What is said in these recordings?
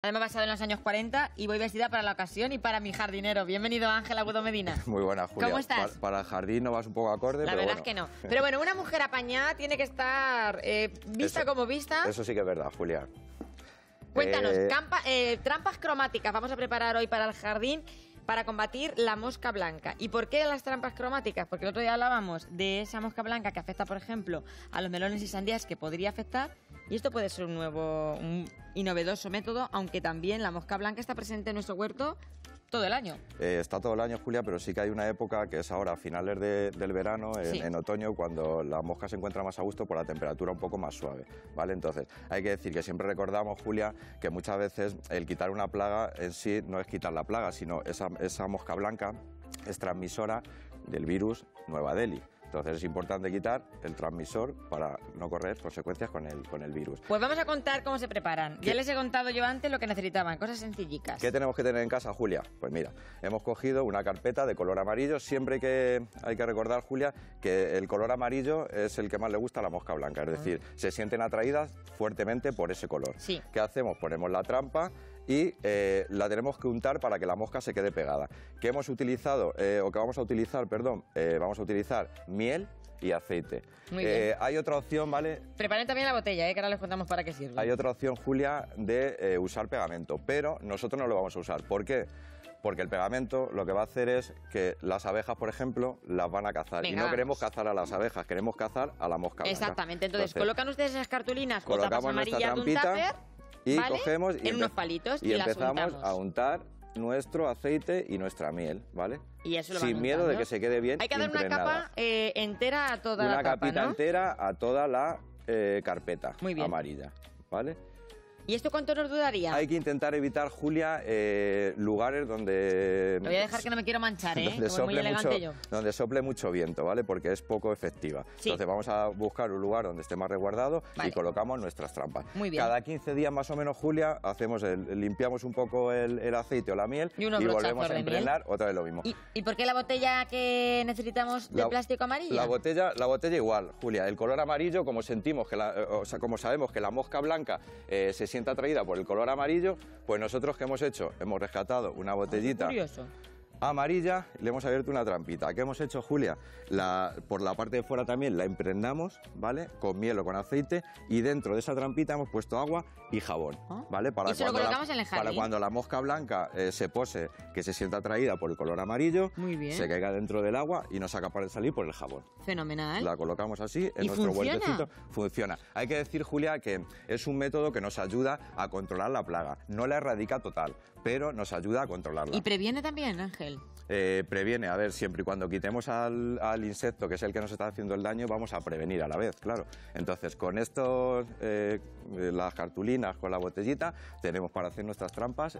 Además, basado en los años 40 y voy vestida para la ocasión y para mi jardinero. Bienvenido, Ángel Agudo Medina. Muy buena, Julia. ¿Cómo estás? Para el jardín no vas un poco acorde, La pero verdad bueno. es que no. Pero bueno, una mujer apañada tiene que estar vista como vista. Eso sí que es verdad, Julia. Cuéntanos, trampas cromáticas vamos a preparar hoy para el jardín para combatir la mosca blanca. ¿Y por qué las trampas cromáticas? Porque el otro día hablábamos de esa mosca blanca que afecta, por ejemplo, a los melones y sandías, que podría afectar, y esto puede ser un nuevo y novedoso método, aunque también la mosca blanca está presente en nuestro huerto todo el año. Está todo el año, Julia, pero sí que hay una época que es ahora, a finales del verano, en otoño, cuando la mosca se encuentra más a gusto por la temperatura un poco más suave, ¿vale? Entonces, hay que decir que siempre recordamos, Julia, que muchas veces el quitar una plaga en sí no es quitar la plaga, sino esa mosca blanca es transmisora del virus Nueva Delhi. Entonces es importante quitar el transmisor para no correr consecuencias con el virus. Pues vamos a contar cómo se preparan. Ya les he contado yo antes lo que necesitaban, cosas sencillicas. ¿Qué tenemos que tener en casa, Julia? Pues mira, hemos cogido una carpeta de color amarillo. Siempre hay que recordar, Julia, que el color amarillo es el que más le gusta a la mosca blanca. Es decir, se sienten atraídas fuertemente por ese color. Sí. ¿Qué hacemos? Ponemos la trampa y la tenemos que untar para que la mosca se quede pegada. ¿Qué hemos utilizado? Vamos a utilizar miel y aceite. Muy bien. Hay otra opción, ¿vale? Preparen también la botella, que ahora les contamos para qué sirve. Hay otra opción, Julia, de usar pegamento, pero nosotros no lo vamos a usar. ¿Por qué? Porque el pegamento lo que va a hacer es que las abejas, por ejemplo, las van a cazar. Venga, y no vamos. queremos cazar a las abejas, queremos cazar a la mosca blanca. Exactamente. Entonces, colocan ustedes esas cartulinas o tapas colocamos nuestra amarillas de un trampita tupper, y ¿vale? cogemos y en unos palitos y las empezamos untamos. a untar nuestro aceite y nuestra miel, ¿vale? Y eso lo van sin miedo untando. de que se quede bien Hay que dar una impregnada. capa entera a toda la Una tapa, capita ¿no? entera a toda la carpeta Muy bien. amarilla, ¿vale? ¿Y esto cuánto nos dudaría? Hay que intentar evitar, Julia, lugares donde... Lo voy a dejar que no me quiero manchar, ¿eh? Como es muy elegante yo. Donde sople mucho viento, ¿vale? Porque es poco efectiva. Sí. Entonces vamos a buscar un lugar donde esté más resguardado Vale. y colocamos nuestras trampas. Muy bien. Cada 15 días más o menos, Julia, limpiamos un poco el aceite o la miel Y unos volvemos brochazos a de impregnar otra vez lo mismo. ¿Y por qué la botella que necesitamos de plástico amarillo? La botella igual, Julia. El color amarillo, como sentimos como sabemos que la mosca blanca se siente atraída por el color amarillo, pues nosotros ¿qué hemos hecho? Hemos rescatado una botellita Curioso. amarilla y le hemos abierto una trampita. ¿Qué hemos hecho, Julia? Por la parte de fuera también la impregnamos, ¿vale? Con miel o con aceite, y dentro de esa trampita hemos puesto agua y jabón, ¿vale? Y eso lo colocamos en el jardín. Para cuando la mosca blanca se pose, que se sienta atraída por el color amarillo, Muy bien. se caiga dentro del agua y no sea capaz de salir por el jabón. Fenomenal. La colocamos así en ¿Y nuestro funciona? huertecito. Funciona. Hay que decir, Julia, que es un método que nos ayuda a controlar la plaga. No la erradica total, pero nos ayuda a controlarla. ¿Y previene también, Ángel? Previene, a ver, siempre y cuando quitemos al insecto, que es el que nos está haciendo el daño, vamos a prevenir a la vez, claro. Entonces, con estos, las cartulinas, con la botellita, tenemos para hacer nuestras trampas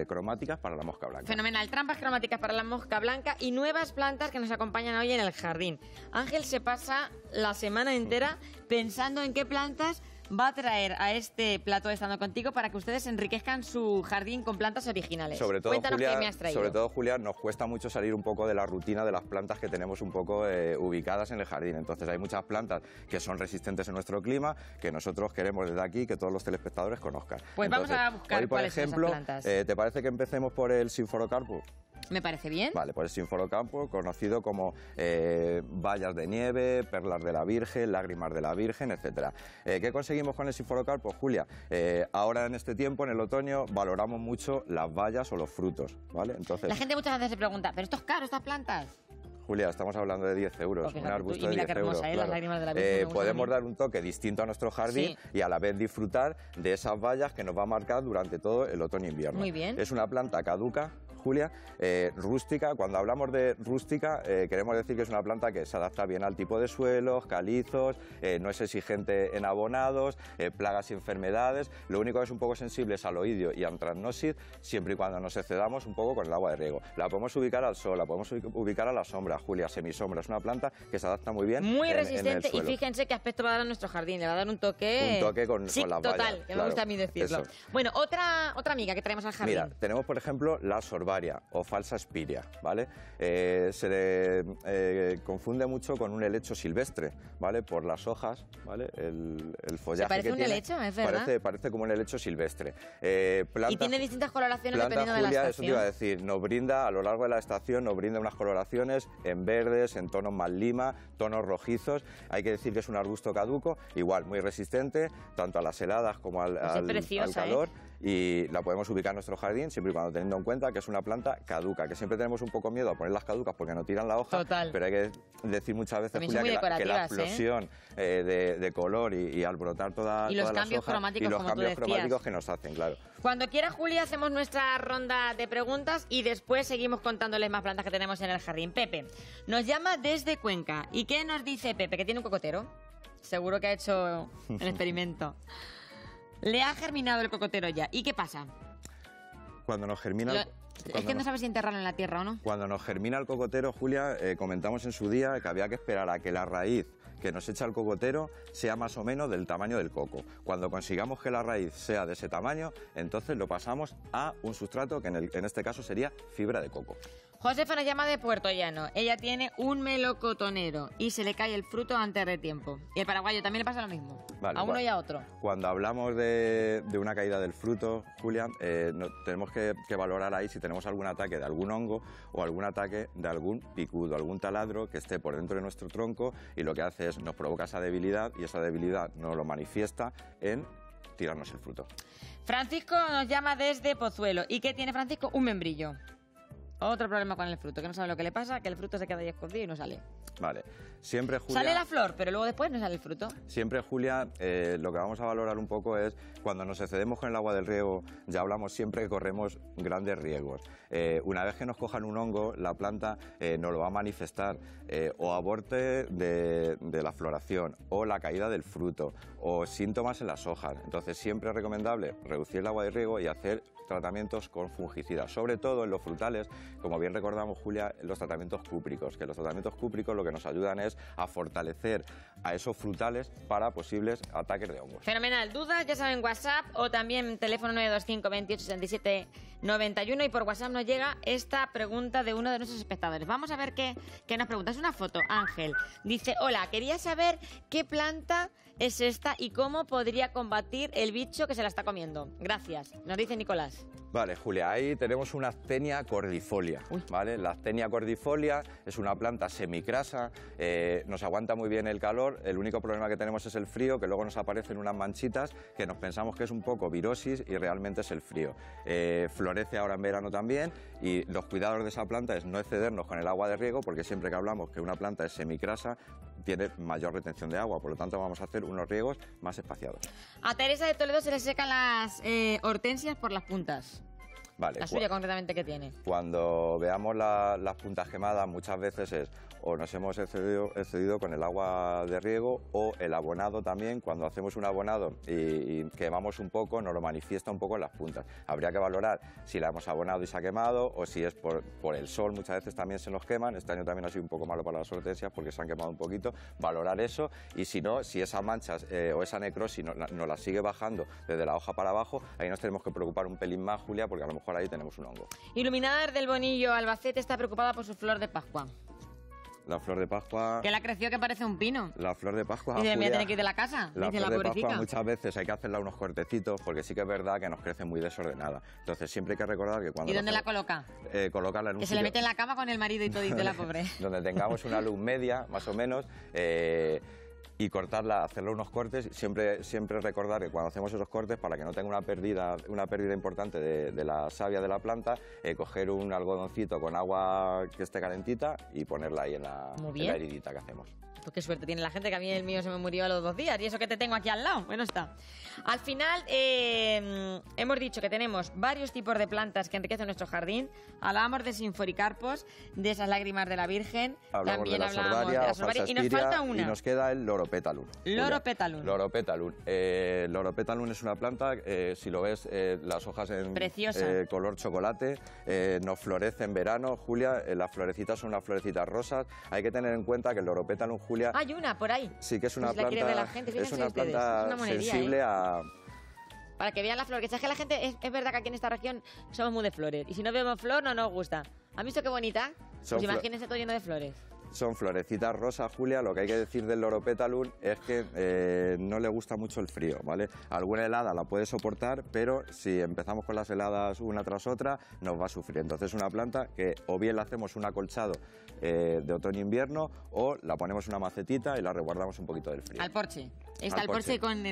cromáticas para la mosca blanca. Fenomenal. Trampas cromáticas para la mosca blanca y nuevas plantas que nos acompañan hoy en el jardín. Ángel se pasa la semana entera pensando en qué plantas va a traer a este plato de Estando Contigo para que ustedes enriquezcan su jardín con plantas originales. Sobre todo, Cuéntanos Julia, qué me has traído. sobre todo, Julia, nos cuesta mucho salir un poco de la rutina de las plantas que tenemos un poco ubicadas en el jardín. Entonces hay muchas plantas que son resistentes en nuestro clima, que nosotros queremos desde aquí que todos los telespectadores conozcan. Pues entonces, vamos a buscar hoy, por cuáles son esas ejemplo, plantas. ¿te parece que empecemos por el Sinforocarpus? Me parece bien. Vale, pues el Sinforocarpus, conocido como bayas de nieve, perlas de la Virgen, lágrimas de la Virgen, etcétera. ¿Qué conseguimos con el Sinforocarpus, Julia? Ahora en este tiempo, en el otoño, valoramos mucho las bayas o los frutos, ¿vale? Entonces, La gente muchas veces se pregunta, ¿pero esto es caro, estas plantas? Julia, estamos hablando de 10 euros, Pues un fíjate tú, arbusto y de mira 10 qué hermosa, euros. las lágrimas de la Virgen me gustan podemos a mí. dar un toque distinto a nuestro jardín Sí. y a la vez disfrutar de esas bayas que nos va a marcar durante todo el otoño-invierno. Muy bien. Es una planta caduca, Julia, rústica. Cuando hablamos de rústica, queremos decir que es una planta que se adapta bien al tipo de suelos, calizos, no es exigente en abonados, plagas y enfermedades. Lo único que es un poco sensible es al oidio y a antracnosis, siempre y cuando nos excedamos un poco con el agua de riego. La podemos ubicar al sol, la podemos ubicar a la sombra, Julia, semisombra. Es una planta que se adapta muy bien Muy en el resistente, y suelo. fíjense qué aspecto va a dar a nuestro jardín. Le va a dar un toque... Un toque con sí, las total, bayas, que me claro, gusta a mí decirlo. eso. Bueno, otra amiga que traemos al jardín. Mira, tenemos por ejemplo las sorbayas. Bavaria o falsa Spiria, ¿vale? Se le confunde mucho con un helecho silvestre, ¿vale? Por las hojas, ¿vale? El follaje parece que un tiene. helecho, es verdad. Parece como un helecho silvestre. Y tiene distintas coloraciones dependiendo de la Julia, estación. eso te iba a decir, nos brinda a lo largo de la estación, nos brinda unas coloraciones en verdes, en tonos más lima, tonos rojizos. Hay que decir que es un arbusto caduco, igual muy resistente, tanto a las heladas como al calor. Y la podemos ubicar en nuestro jardín siempre y cuando teniendo en cuenta que es una planta caduca, que siempre tenemos un poco miedo a poner las caducas porque no tiran la hoja. Total. Pero hay que decir muchas veces, Julia, que la explosión de color y al brotar todas las hojas cromáticos, y los como cambios tú decías, cromáticos que nos hacen, claro. Cuando quiera, Julia, hacemos nuestra ronda de preguntas y después seguimos contándoles más plantas que tenemos en el jardín. Pepe nos llama desde Cuenca. ¿Y qué nos dice Pepe? Que tiene un cocotero. Seguro que ha hecho el experimento. Le ha germinado el cocotero ya. ¿Y qué pasa? Cuando nos germina... Es que no sabes si enterrarlo en la tierra o no. Cuando nos germina el cocotero, Julia, comentamos en su día que había que esperar a que la raíz que nos echa el cocotero sea más o menos del tamaño del coco. Cuando consigamos que la raíz sea de ese tamaño, entonces lo pasamos a un sustrato que en este caso sería fibra de coco. Josefa nos llama de Puerto Llano. Ella tiene un melocotonero y se le cae el fruto antes de tiempo. Y el paraguayo también le pasa lo mismo, a uno y a otro. Cuando hablamos de una caída del fruto, Julia, tenemos que valorar ahí si tenemos algún ataque de algún hongo o algún ataque de algún picudo, algún taladro que esté por dentro de nuestro tronco y lo que hace es nos provoca esa debilidad y esa debilidad nos lo manifiesta en tirarnos el fruto. Francisco nos llama desde Pozuelo. ¿Y qué tiene Francisco? Un membrillo. Otro problema con el fruto, que no sabe lo que le pasa, que el fruto se queda ahí escondido y no sale. Vale. Siempre, Julia, sale la flor, pero luego después no sale el fruto. Siempre, Julia, lo que vamos a valorar un poco es cuando nos excedemos con el agua del riego, ya hablamos siempre que corremos grandes riesgos. Una vez que nos cojan un hongo, la planta nos lo va a manifestar o aborte de la floración o la caída del fruto o síntomas en las hojas. Entonces siempre es recomendable reducir el agua de riego y hacer tratamientos con fungicidas, sobre todo en los frutales, como bien recordamos, Julia, los tratamientos cúpricos, que los tratamientos cúpricos lo que nos ayudan es a fortalecer a esos frutales para posibles ataques de hongos. Fenomenal. Dudas, ya saben, WhatsApp o también teléfono 925 28 67 91 y por WhatsApp nos llega esta pregunta de uno de nuestros espectadores. Vamos a ver qué nos pregunta. Es una foto, Ángel. Dice, hola, quería saber qué planta es esta y cómo podría combatir el bicho que se la está comiendo. Gracias. Nos dice Nicolás. Vale, Julia, ahí tenemos una Actenia cordifolia, ¿vale? La Actenia cordifolia es una planta semicrasa, nos aguanta muy bien el calor, el único problema que tenemos es el frío, que luego nos aparecen unas manchitas que nos pensamos que es un poco virosis y realmente es el frío. Florece ahora en verano también y los cuidados de esa planta es no excedernos con el agua de riego, porque siempre que hablamos que una planta es semicrasa, tiene mayor retención de agua, por lo tanto vamos a hacer unos riegos más espaciados. A Teresa de Toledo se le secan las hortensias por las puntas. Vale, la suya concretamente, ¿qué tiene? Cuando veamos las puntas quemadas, muchas veces es o nos hemos excedido con el agua de riego o el abonado también. Cuando hacemos un abonado y quemamos un poco, nos lo manifiesta un poco en las puntas. Habría que valorar si la hemos abonado y se ha quemado o si es por el sol. Muchas veces también se nos queman. Este año también ha sido un poco malo para las hortensias porque se han quemado un poquito. Valorar eso y si no, si esas manchas o esa necrosis nos la sigue bajando desde la hoja para abajo, ahí nos tenemos que preocupar un pelín más, Julia, porque a lo mejor ahí tenemos un hongo. Iluminador del Bonillo, Albacete, está preocupada por su flor de Pascua. La flor de Pascua... Que la creció que parece un pino. La flor de Pascua... Y me voy a tener que ir de la casa, la dice flor la de pobrecita. Pascua muchas veces hay que hacerla unos cortecitos porque sí que es verdad que nos crece muy desordenada. Entonces siempre hay que recordar que cuando... ¿Y dónde la coloca? Colocarla en un que sitio... se le mete en la cama con el marido y todito, la pobre. Donde tengamos una luz media, más o menos... y cortarla, hacerle unos cortes, siempre recordar que cuando hacemos esos cortes, para que no tenga una pérdida importante de la savia de la planta, coger un algodoncito con agua que esté calentita y ponerla ahí en la heridita que hacemos. Pues qué suerte tiene la gente, que a mí el mío se me murió a los 2 días y eso que te tengo aquí al lado. Bueno, está. Al final hemos dicho que tenemos varios tipos de plantas que enriquecen nuestro jardín. Hablábamos de sinforicarpos, de esas lágrimas de la Virgen. Hablamos también de la sorbaria, y nos falta una. Y nos queda el Loropetalum. Loropetalum. Loropetalum es una planta, si lo ves, las hojas en color chocolate, nos florece en verano, Julia, las florecitas son unas florecitas rosas. Hay que tener en cuenta que el Loropetalum, Julia... Hay una por ahí. Sí, que es una planta, de la gente. es una planta sensible para que vean la flor. Que sabes que la gente, es verdad que aquí en esta región somos muy de flores. Y si no vemos flor, no nos gusta. ¿Has visto qué bonita? Pues imagínense todo lleno de flores. Son florecitas rosas, Julia. Lo que hay que decir del Loropetalum es que no le gusta mucho el frío, ¿vale? Alguna helada la puede soportar, pero si empezamos con las heladas una tras otra, nos va a sufrir. Entonces, una planta que o bien le hacemos un acolchado de otoño-invierno o la ponemos una macetita y la resguardamos un poquito del frío. Al porche. Está el porche con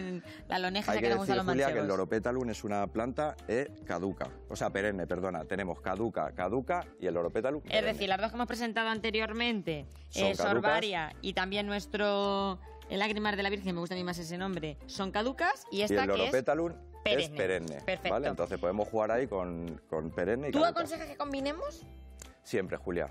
la loneja que le gusta a los manchegos. Julia, que el Loropetalum es una planta caduca, o sea, perenne, perdona. Tenemos caduca y el Loropetalum perenne. Es decir, las dos que hemos presentado anteriormente, Sorbaria y también nuestro Lágrimas de la Virgen, me gusta a mí más ese nombre, son caducas y esta el Loropetalum que es perenne. Perfecto. ¿Vale? Entonces podemos jugar ahí con perenne y ¿Tú caduca. aconsejas que combinemos? Siempre, Julia.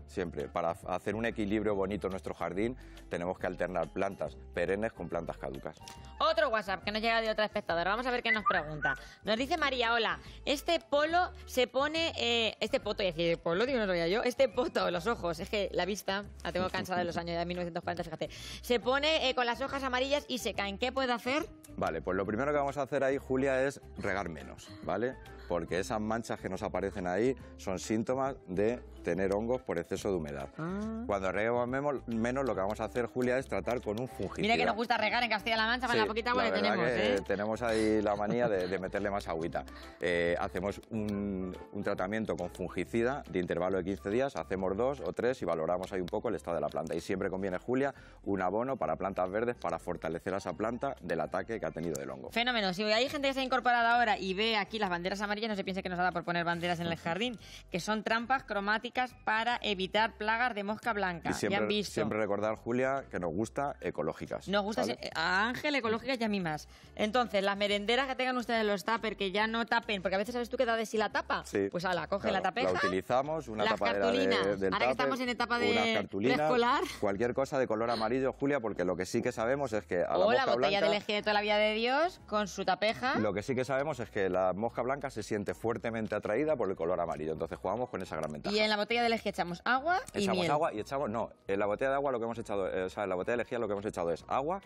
Siempre. Para hacer un equilibrio bonito en nuestro jardín, tenemos que alternar plantas perennes con plantas caducas. Otro WhatsApp que nos llega de otra espectadora. Vamos a ver qué nos pregunta. Nos dice María, hola, este polo se pone... este poto, y decir, polo, digo, no lo sabía yo. Este poto, los ojos, es que la vista, la tengo cansada de los años de 1940, fíjate. Se pone con las hojas amarillas y se caen. ¿Qué puedo hacer? Vale, pues lo primero que vamos a hacer ahí, Julia, es regar menos, ¿vale? Porque esas manchas que nos aparecen ahí son síntomas de tener hongos por exceso de humedad. Cuando reguemos menos, lo que vamos a hacer, Julia, es tratar con un fungicida. Mira que nos gusta regar en Castilla-La Mancha con la poquita agua que tenemos, tenemos ahí la manía de meterle más agüita. Hacemos un tratamiento con fungicida de intervalo de 15 días, hacemos 2 o 3 y valoramos ahí un poco el estado de la planta. Y siempre conviene, Julia, un abono para plantas verdes para fortalecer a esa planta del ataque que ha tenido del hongo. Fenómeno. Si hay gente que se ha incorporado ahora y ve aquí las banderas amarillas, no se piense que nos da por poner banderas en el jardín, que son trampas cromáticas para evitar plagas de mosca blanca. Y siempre, ya han visto. Siempre recordar, Julia, que nos gusta ecológicas. Nos gusta, ¿vale? A Ángel, ecológicas y a mí más. Entonces, las merenderas que tengan ustedes los tupper, que ya no tapen, porque a veces sabes tú que da de sí la tapa. Sí. Pues ala, coge la Claro, tapeja. la utilizamos, una las tapadera cartulinas. del Ahora que tupper, estamos en etapa de unas cartulinas, preescolar. cualquier cosa de color amarillo, Julia, porque lo que sí que sabemos es que a la o mosca la botella blanca, de lejía de toda la vida de Dios con su tapeja. Lo que sí que sabemos es que la mosca blanca se siente fuertemente atraída por el color amarillo, entonces jugamos con esa gran ventaja. Y en la botella de lejía echamos agua y echamos miel. agua y echamos, no, en la botella de agua lo que hemos echado, o sea, en la botella de lejía lo que hemos echado es agua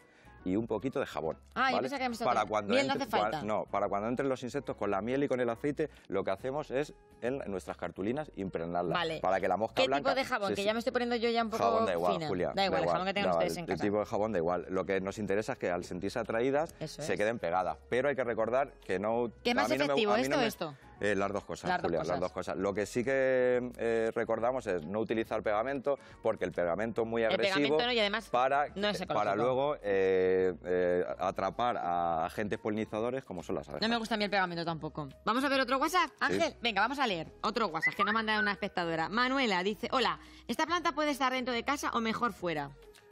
y un poquito de jabón. Ah, ¿vale? yo pensaba que hemos para cuando miel no hace falta. No, para cuando entren los insectos con la miel y con el aceite, lo que hacemos es en nuestras cartulinas impregnarlas. Vale. Para que la mosca blanca... ¿Qué tipo de jabón? Que ya me estoy poniendo yo ya un poco jabón da igual, fina. Julia. Da igual, el jabón que tengan ustedes en casa. El tipo de jabón da igual. Lo que nos interesa es que al sentirse atraídas se queden pegadas. Pero hay que recordar que no... ¿Qué es más efectivo, esto o esto? Las dos cosas, Julia, las dos cosas. Lo que sí que recordamos es no utilizar pegamento, porque el pegamento es muy agresivo. El pegamento no, y además para luego atrapar a agentes polinizadores como son las abejas. No me gusta a mí el pegamento tampoco. Vamos a ver otro WhatsApp, Ángel. Sí. Venga, vamos a leer otro WhatsApp que nos manda una espectadora. Manuela dice, hola, ¿esta planta puede estar dentro de casa o mejor fuera?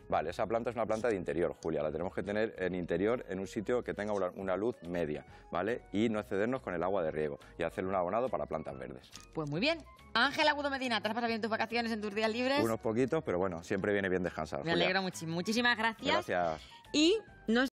Vale, esa planta es una planta de interior, Julia. La tenemos que tener en interior, en un sitio que tenga una luz media, ¿vale? Y no excedernos con el agua de riego y hacerle un abonado para plantas verdes. Pues muy bien. Ángel Agudo Medina, ¿te has pasado bien tus vacaciones en tus días libres? Unos poquitos, pero bueno, siempre viene bien descansar. Me alegro muchísimo. Muchísimas gracias. Gracias. Y nos